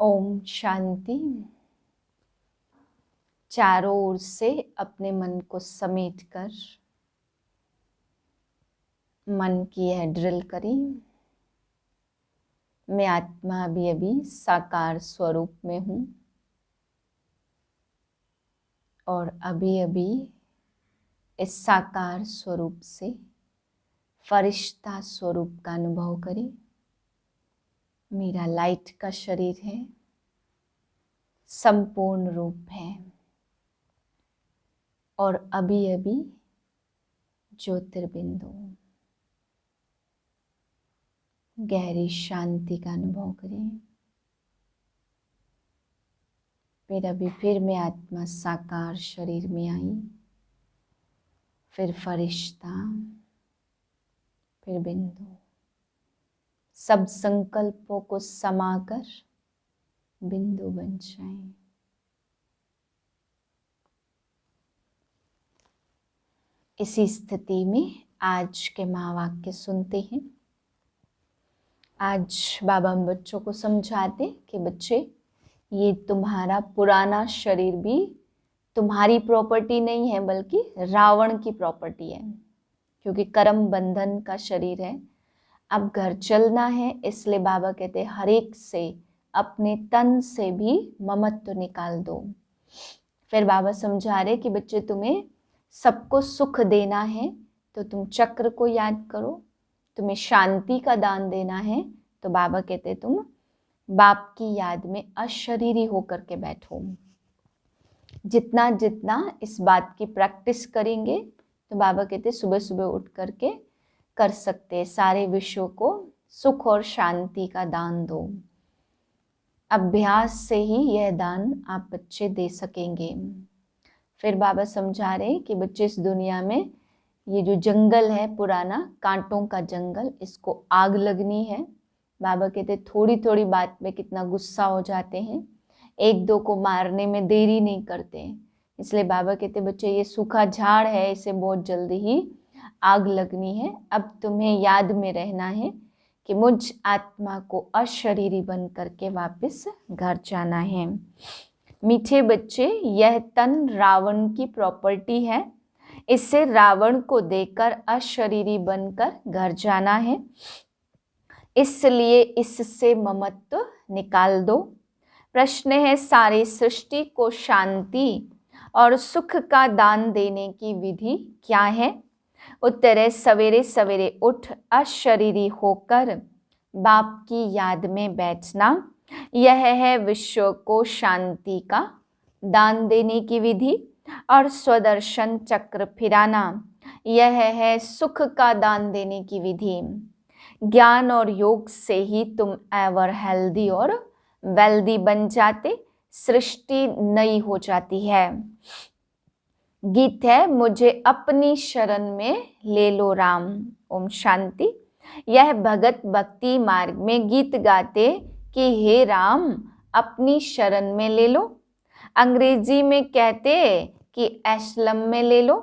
ओम शांति। चारों ओर से अपने मन को समेटकर मन की यह ड्रिल करें। मैं आत्मा अभी अभी साकार स्वरूप में हूँ और अभी अभी इस साकार स्वरूप से फरिश्ता स्वरूप का अनुभव करें। मेरा लाइट का शरीर है, संपूर्ण रूप है और अभी अभी ज्योतिर्बिंदु। गहरी शांति का अनुभव करें। फिर मैं आत्मा साकार शरीर में आई, फिर फरिश्ता, फिर बिंदु। सब संकल्पों को समाकर बिंदु बन जाएं। इसी स्थिति में आज के महावाक्य सुनते हैं। आज बाबा हम बच्चों को समझाते कि बच्चे, ये तुम्हारा पुराना शरीर भी तुम्हारी प्रॉपर्टी नहीं है, बल्कि रावण की प्रॉपर्टी है, क्योंकि कर्म बंधन का शरीर है। अब घर चलना है, इसलिए बाबा कहते हैं हर एक से अपने तन से भी ममत्व निकाल दो। फिर बाबा समझा रहे कि बच्चे, तुम्हें सबको सुख देना है तो तुम चक्र को याद करो। तुम्हें शांति का दान देना है तो बाबा कहते तुम बाप की याद में अशरीरी होकर के बैठो। जितना जितना इस बात की प्रैक्टिस करेंगे तो बाबा कहते सुबह सुबह उठ करके कर सकते, सारे विश्व को सुख और शांति का दान दो। अभ्यास से ही यह दान आप बच्चे दे सकेंगे। फिर बाबा समझा रहे कि बच्चे, इस दुनिया में ये जो जंगल है पुराना, कांटों का जंगल, इसको आग लगनी है। बाबा कहते थोड़ी थोड़ी बात में कितना गुस्सा हो जाते हैं, एक दो को मारने में देरी नहीं करते। इसलिए बाबा कहते बच्चे, ये सूखा झाड़ है, इसे बहुत जल्दी ही आग लगनी है। अब तुम्हें याद में रहना है कि मुझ आत्मा को अशरीरी बन करके वापस घर जाना है। मीठे बच्चे, यह तन रावण की प्रॉपर्टी है, इसे रावण को देकर अशरीरी बनकर घर जाना है। इसलिए इससे ममत्व निकाल दो। प्रश्न है, सारी सृष्टि को शांति और सुख का दान देने की विधि क्या है? उत्तर है, सवेरे सवेरे उठ अशरीरी होकर बाप की याद में बैठना। यह है विश्व को शांति का दान देने की विधि। और स्वदर्शन चक्र फिराना, यह है सुख का दान देने की विधि। ज्ञान और योग से ही तुम एवर हेल्दी और वेल्दी बन जाते, सृष्टि नई हो जाती है। गीत है, मुझे अपनी शरण में ले लो राम। ओम शांति। यह भगत भक्ति मार्ग में गीत गाते कि हे राम अपनी शरण में ले लो। अंग्रेजी में कहते कि एस्लम में ले लो।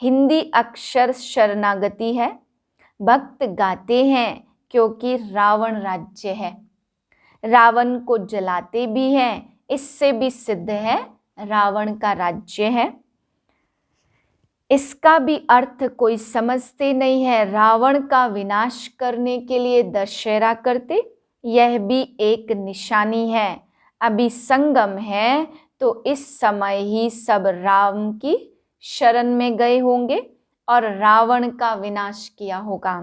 हिंदी अक्षर शरणागति है। भक्त गाते हैं क्योंकि रावण राज्य है, रावण को जलाते भी हैं, इससे भी सिद्ध है रावण का राज्य है। इसका भी अर्थ कोई समझते नहीं है। रावण का विनाश करने के लिए दशहरा करते, यह भी एक निशानी है। अभी संगम है तो इस समय ही सब राम की शरण में गए होंगे और रावण का विनाश किया होगा।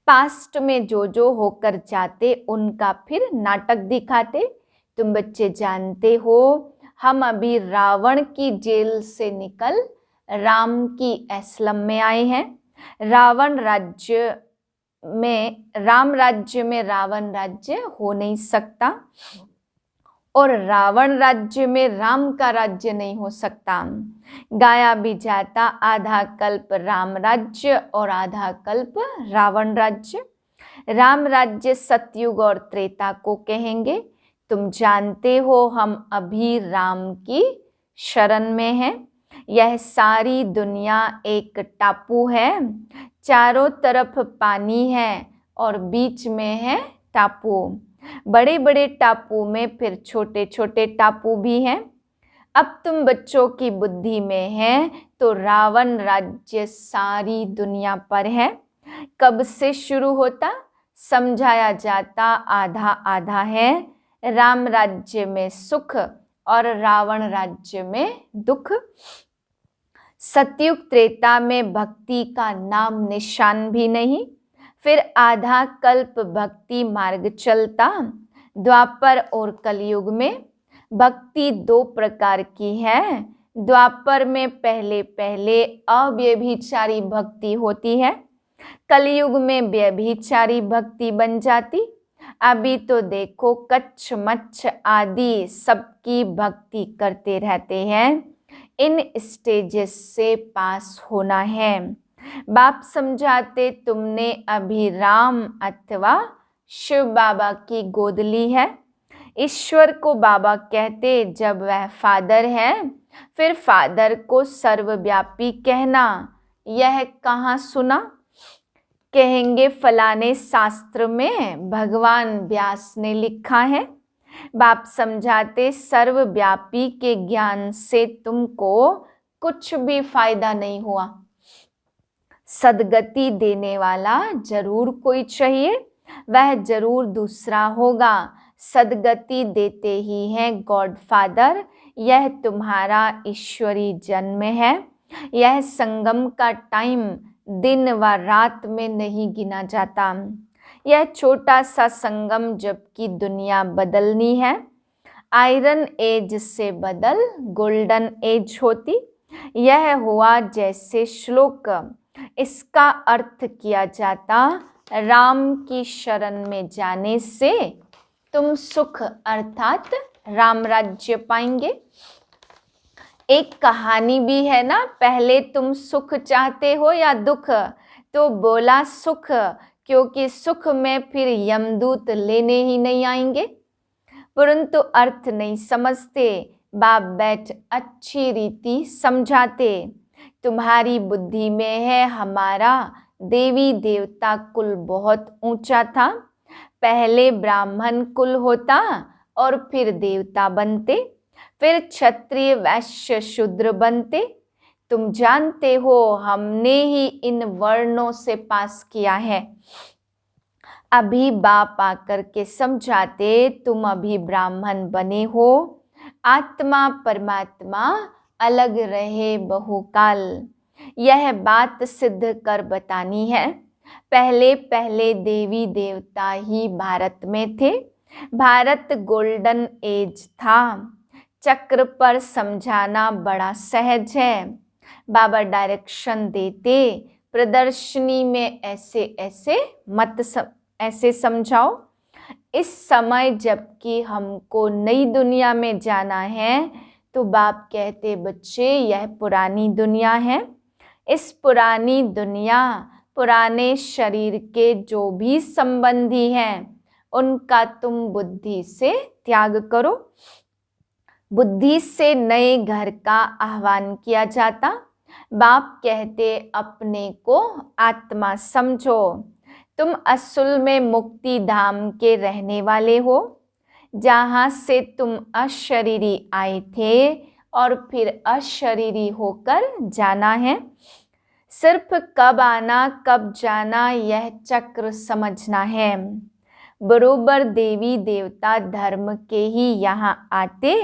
पास्ट में जो होकर जाते उनका फिर नाटक दिखाते। तुम बच्चे जानते हो, हम अभी रावण की जेल से निकल राम की एस्लम में आए हैं। राम राज्य में रावण राज्य हो नहीं सकता और रावण राज्य में राम का राज्य नहीं हो सकता। गाया भी जाता, आधा कल्प राम राज्य और आधा कल्प रावण राज्य। राम राज्य सतयुग और त्रेता को कहेंगे। तुम जानते हो हम अभी राम की शरण में हैं। यह सारी दुनिया एक टापू है, चारों तरफ पानी है और बीच में है टापू। बड़े बड़े टापू में फिर छोटे छोटे टापू भी हैं। अब तुम बच्चों की बुद्धि में है तो रावण राज्य सारी दुनिया पर है। कब से शुरू होता समझाया जाता आधा आधा है। राम राज्य में सुख और रावण राज्य में दुख। सतयुग त्रेता में भक्ति का नाम निशान भी नहीं। फिर आधा कल्प भक्ति मार्ग चलता। द्वापर और कलयुग में भक्ति दो प्रकार की है। द्वापर में पहले पहले अव्यभिचारी भक्ति होती है, कलयुग में व्यभिचारी भक्ति बन जाती। अभी तो देखो कच्छ मच्छ आदि सबकी भक्ति करते रहते हैं। इन स्टेजेस से पास होना है। बाप समझाते तुमने अभी राम अथवा शिव बाबा की गोद ली है। ईश्वर को बाबा कहते जब वह फादर है, फिर फादर को सर्वव्यापी कहना यह कहाँ सुना। कहेंगे फलाने शास्त्र में भगवान व्यास ने लिखा है। बाप समझाते सर्वव्यापी के ज्ञान से तुमको कुछ भी फायदा नहीं हुआ। सदगति देने वाला जरूर कोई चाहिए, वह जरूर दूसरा होगा। सदगति देते ही है गॉड फादर। यह तुम्हारा ईश्वरी जन्म है। यह संगम का टाइम दिन व रात में नहीं गिना जाता। यह छोटा सा संगम जबकि दुनिया बदलनी है। आयरन एज से बदल गोल्डन एज होती। यह हुआ जैसे श्लोक इसका अर्थ किया जाता। राम की शरण में जाने से तुम सुख अर्थात राम राज्य पाएंगे। एक कहानी भी है ना, पहले तुम सुख चाहते हो या दुख, तो बोला सुख, क्योंकि सुख में फिर यमदूत लेने ही नहीं आएंगे। परंतु अर्थ नहीं समझते। बाप बैठ अच्छी रीति समझाते। तुम्हारी बुद्धि में है हमारा देवी देवता कुल बहुत ऊंचा था। पहले ब्राह्मण कुल होता और फिर देवता बनते, फिर क्षत्रिय वैश्य शूद्र बनते। तुम जानते हो हमने ही इन वर्णों से पास किया है। अभी बाप आकर के समझाते तुम अभी ब्राह्मण बने हो। आत्मा परमात्मा अलग रहे बहुकाल। यह बात सिद्ध कर बतानी है। पहले पहले देवी देवता ही भारत में थे। भारत गोल्डन एज था। चक्र पर समझाना बड़ा सहज है। बाबा डायरेक्शन देते प्रदर्शनी में ऐसे ऐसे मत ऐसे समझाओ। इस समय जबकि हमको नई दुनिया में जाना है तो बाप कहते बच्चे यह पुरानी दुनिया है। इस पुरानी दुनिया पुराने शरीर के जो भी संबंधी हैं उनका तुम बुद्धि से त्याग करो। बुद्धि से नए घर का आह्वान किया जाता। बाप कहते अपने को आत्मा समझो। तुम असल में मुक्ति धाम के रहने वाले हो, जहाँ से तुम अशरीरी आए थे और फिर अशरीरी होकर जाना है। सिर्फ कब आना कब जाना यह चक्र समझना है। बरोबर देवी देवता धर्म के ही यहाँ आते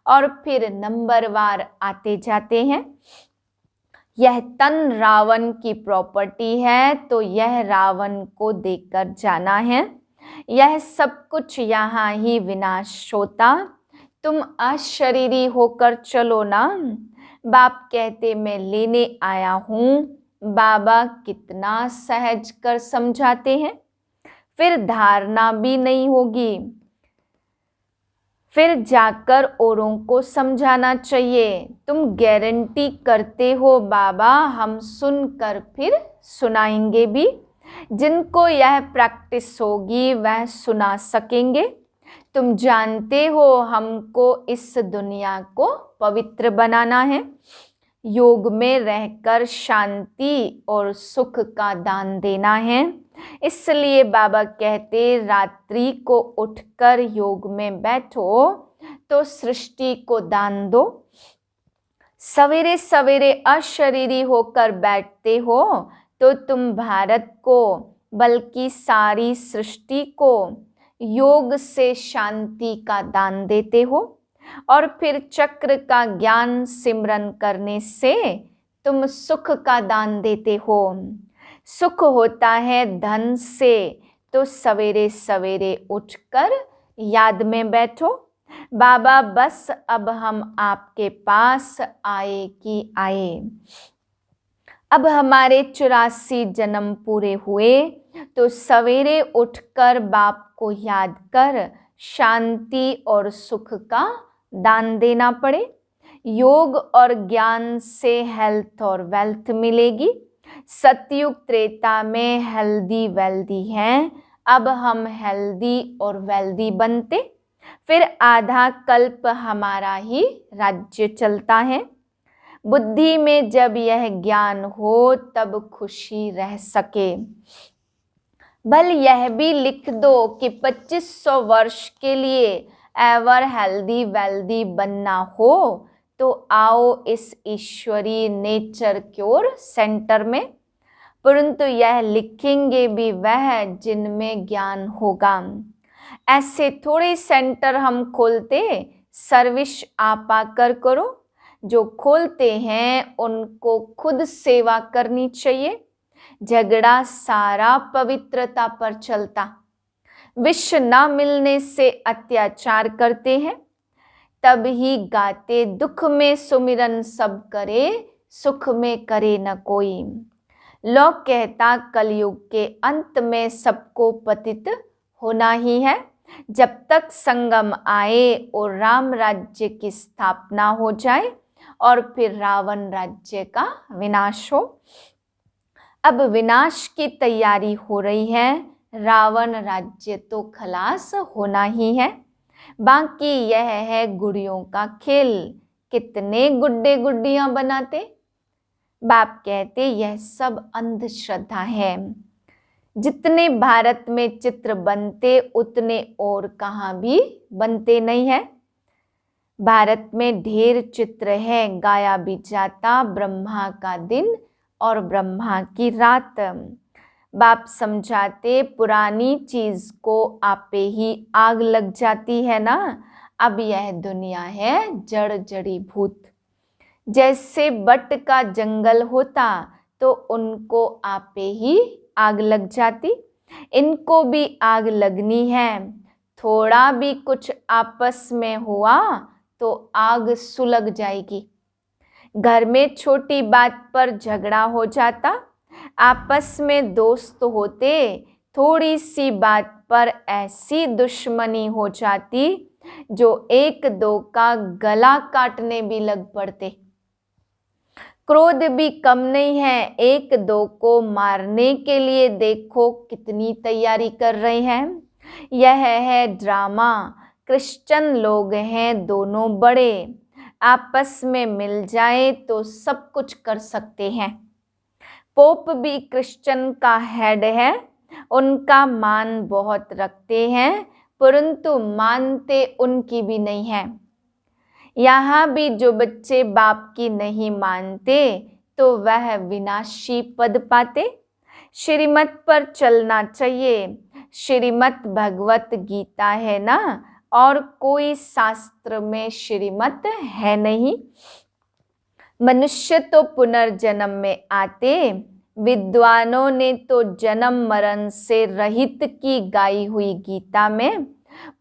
और फिर नंबरवार आते जाते हैं। यह तन रावण की प्रॉपर्टी है तो यह रावण को देकर जाना है। यह सब कुछ यहाँ ही विनाश होता। तुम अशरीरी होकर चलो ना। बाप कहते मैं लेने आया हूँ। बाबा कितना सहज कर समझाते हैं। फिर धारणा भी नहीं होगी। फिर जाकर औरों को समझाना चाहिए। तुम गारंटी करते हो बाबा हम सुनकर फिर सुनाएंगे भी। जिनको यह प्रैक्टिस होगी वह सुना सकेंगे। तुम जानते हो हमको इस दुनिया को पवित्र बनाना है। योग में रहकर शांति और सुख का दान देना है। इसलिए बाबा कहते रात्रि को उठकर योग में बैठो तो सृष्टि को दान दो। सवेरे सवेरे अशरीरी होकर बैठते हो तो तुम भारत को बल्कि सारी सृष्टि को योग से शांति का दान देते हो। और फिर चक्र का ज्ञान सिमरन करने से तुम सुख का दान देते हो। सुख होता है धन से, तो सवेरे सवेरे उठकर याद में बैठो, बाबा बस अब हम आपके पास आए कि आए। अब हमारे 84 जन्म पूरे हुए तो सवेरे उठकर बाप को याद कर शांति और सुख का दान देना पड़े। योग और ज्ञान से हेल्थ और वेल्थ मिलेगी। सतयुग त्रेता में हेल्दी वेल्दी हैं, अब हम हेल्दी और वेल्दी बनते, फिर आधा कल्प हमारा ही राज्य चलता है। बुद्धि में जब यह ज्ञान हो तब खुशी रह सके। बल यह भी लिख दो कि 2500 वर्ष के लिए एवर हेल्दी वेल्दी बनना हो तो आओ इस ईश्वरीय नेचर क्योर सेंटर में। परंतु यह लिखेंगे भी वह जिनमें ज्ञान होगा। ऐसे थोड़े सेंटर हम खोलते, सर्विस आप आकर करो। जो खोलते हैं उनको खुद सेवा करनी चाहिए। झगड़ा सारा पवित्रता पर चलता। विष न मिलने से अत्याचार करते हैं। तब ही गाते दुख में सुमिरन सब करे, सुख में करे न कोई। लोक कहता कलयुग के अंत में सबको पतित होना ही है। जब तक संगम आए और राम राज्य की स्थापना हो जाए और फिर रावण राज्य का विनाश हो। अब विनाश की तैयारी हो रही है, रावण राज्य तो खलास होना ही है। बाकी यह है गुड़ियों का खेल, कितने गुड्डे गुड्डियां बनाते। बाप कहते यह सब अंधश्रद्धा है। जितने भारत में चित्र बनते उतने और कहाँ भी बनते नहीं है। भारत में ढेर चित्र है, गाया भी जाता ब्रह्मा का दिन और ब्रह्मा की रात। बाप समझाते पुरानी चीज को आपे ही आग लग जाती है ना। अब यह दुनिया है जड़ जड़ी भूत। जैसे बट का जंगल होता तो उनको आपे ही आग लग जाती, इनको भी आग लगनी है। थोड़ा भी कुछ आपस में हुआ तो आग सुलग जाएगी। घर में छोटी बात पर झगड़ा हो जाता, आपस में दोस्त होते, थोड़ी सी बात पर ऐसी दुश्मनी हो जाती जो एक दो का गला काटने भी लग पड़ते। क्रोध भी कम नहीं है, एक दो को मारने के लिए देखो कितनी तैयारी कर रहे हैं। यह है ड्रामा। क्रिश्चियन लोग हैं दोनों बड़े, आपस में मिल जाए तो सब कुछ कर सकते हैं। पोप भी क्रिश्चियन का हेड है, उनका मान बहुत रखते हैं, परंतु मानते उनकी भी नहीं है। यहाँ भी जो बच्चे बाप की नहीं मानते तो वह विनाशी पद पाते। श्रीमत पर चलना चाहिए। श्रीमत भगवत गीता है ना, और कोई शास्त्र में श्रीमत है नहीं। मनुष्य तो पुनर्जन्म में आते, विद्वानों ने तो जन्म मरण से रहित की गाई हुई गीता में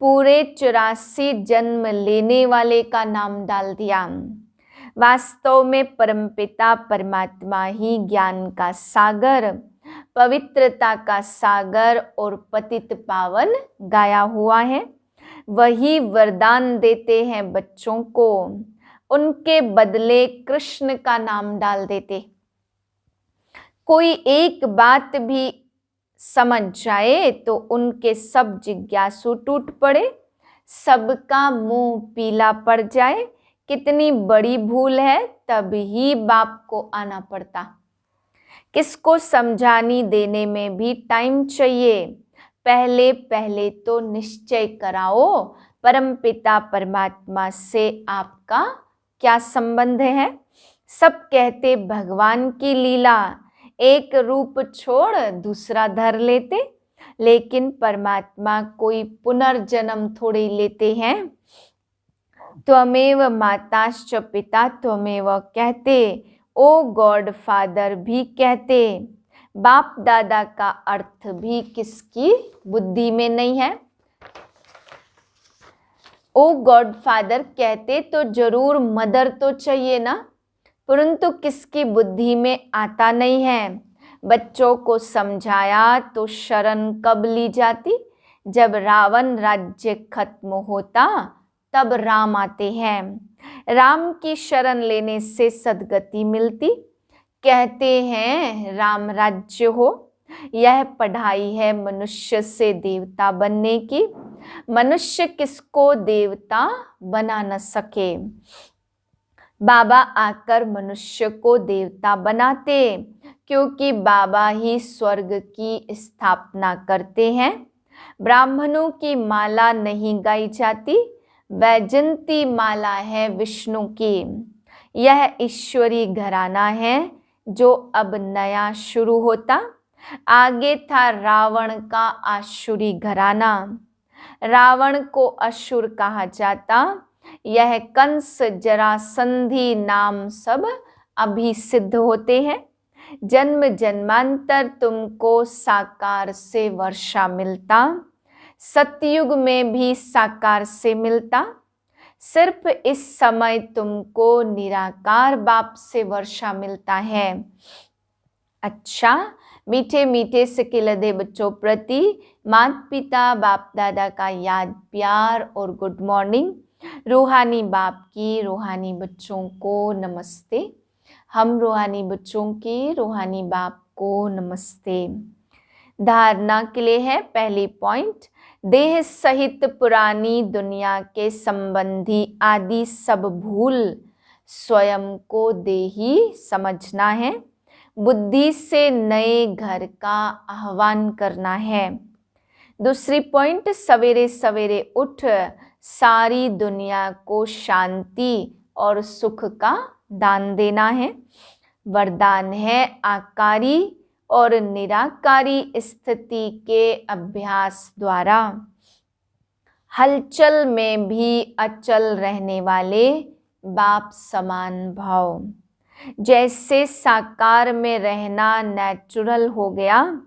पूरे 84 जन्म लेने वाले का नाम डाल दिया। वास्तव में परमपिता परमात्मा ही ज्ञान का सागर, पवित्रता का सागर और पतित पावन गाया हुआ है। वही वरदान देते हैं बच्चों को, उनके बदले कृष्ण का नाम डाल देते। कोई एक बात भी समझ जाए तो उनके सब जिज्ञासु टूट पड़े, सबका मुंह पीला पड़ जाए। कितनी बड़ी भूल है, तब ही बाप को आना पड़ता। किसको समझानी देने में भी टाइम चाहिए। पहले पहले तो निश्चय कराओ परमपिता परमात्मा से आपका क्या संबंध है। सब कहते भगवान की लीला, एक रूप छोड़ दूसरा धर लेते, लेकिन परमात्मा कोई पुनर्जन्म थोड़ी लेते हैं। त्वमेव माताश्च पिता त्वमेव कहते, ओ गॉड फादर भी कहते। बाप दादा का अर्थ भी किसकी बुद्धि में नहीं है। ओ गॉड फादर कहते तो जरूर मदर तो चाहिए ना, परंतु किसकी बुद्धि में आता नहीं है। बच्चों को समझाया तो शरण कब ली जाती, जब रावण राज्य खत्म होता तब राम आते हैं। राम की शरण लेने से सद्गति मिलती। कहते हैं राम राज्य हो, यह पढ़ाई है मनुष्य से देवता बनने की। मनुष्य किसको देवता बना न सके। बाबा आकर मनुष्य को देवता बनाते, क्योंकि बाबा ही स्वर्ग की स्थापना करते हैं। ब्राह्मणों की माला नहीं गाई जाती, वैजंती माला है विष्णु की। यह ईश्वरी घराना है जो अब नया शुरू होता। आगे था रावण का आसुरी घराना। रावण को असुर कहा जाता। यह कंस जरासंधी नाम सब अभी सिद्ध होते हैं। जन्म जन्मांतर तुमको साकार से वर्षा मिलता, सतयुग में भी साकार से मिलता। सिर्फ इस समय तुमको निराकार बाप से वर्षा मिलता है। अच्छा, मीठे मीठे सिक्के लदे बच्चों प्रति माता पिता बाप दादा का याद प्यार और गुड मॉर्निंग। रूहानी बाप की रूहानी बच्चों को नमस्ते। हम रूहानी बच्चों की रूहानी बाप को नमस्ते। धारणा के लिए है पहली पॉइंट, देह सहित पुरानी दुनिया के संबंधी आदि सब भूल स्वयं को देही समझना है। बुद्धि से नए घर का आह्वान करना है। दूसरी पॉइंट, सवेरे सवेरे उठ सारी दुनिया को शांति और सुख का दान देना है। वरदान है आकारी और निराकारी स्थिति के अभ्यास द्वारा हलचल में भी अचल रहने वाले बाप समान भाव। जैसे साकार में रहना नेचुरल हो गया,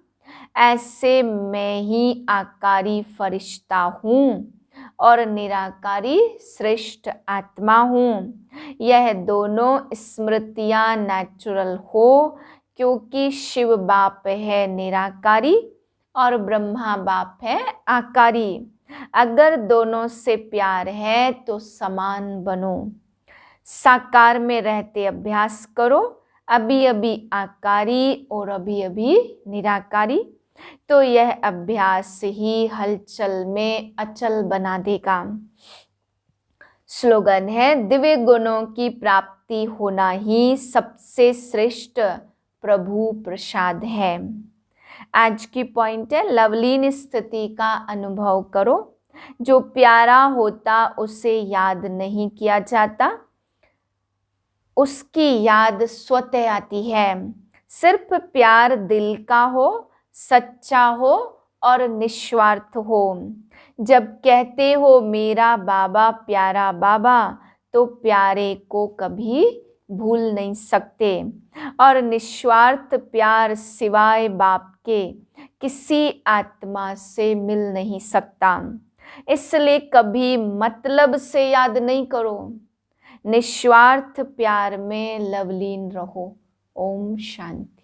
ऐसे मैं ही आकारी फरिश्ता हूँ और निराकारी श्रेष्ठ आत्मा हूँ। यह दोनों स्मृतियाँ नेचुरल हो, क्योंकि शिव बाप है निराकारी और ब्रह्मा बाप है आकारी। अगर दोनों से प्यार है तो समान बनो। साकार में रहते अभ्यास करो, अभी अभी आकारी और अभी अभी निराकारी, तो यह अभ्यास ही हलचल में अचल बना देगा। स्लोगन है, दिव्य गुणों की प्राप्ति होना ही सबसे श्रेष्ठ प्रभु प्रसाद है। आज की पॉइंट है, लवलीन स्थिति का अनुभव करो। जो प्यारा होता उसे याद नहीं किया जाता, उसकी याद स्वतः आती है। सिर्फ प्यार दिल का हो, सच्चा हो और निस्वार्थ हो। जब कहते हो मेरा बाबा प्यारा बाबा, तो प्यारे को कभी भूल नहीं सकते। और निस्वार्थ प्यार सिवाय बाप के किसी आत्मा से मिल नहीं सकता। इसलिए कभी मतलब से याद नहीं करो, निस्वार्थ प्यार में लवलीन रहो। ओम शांति।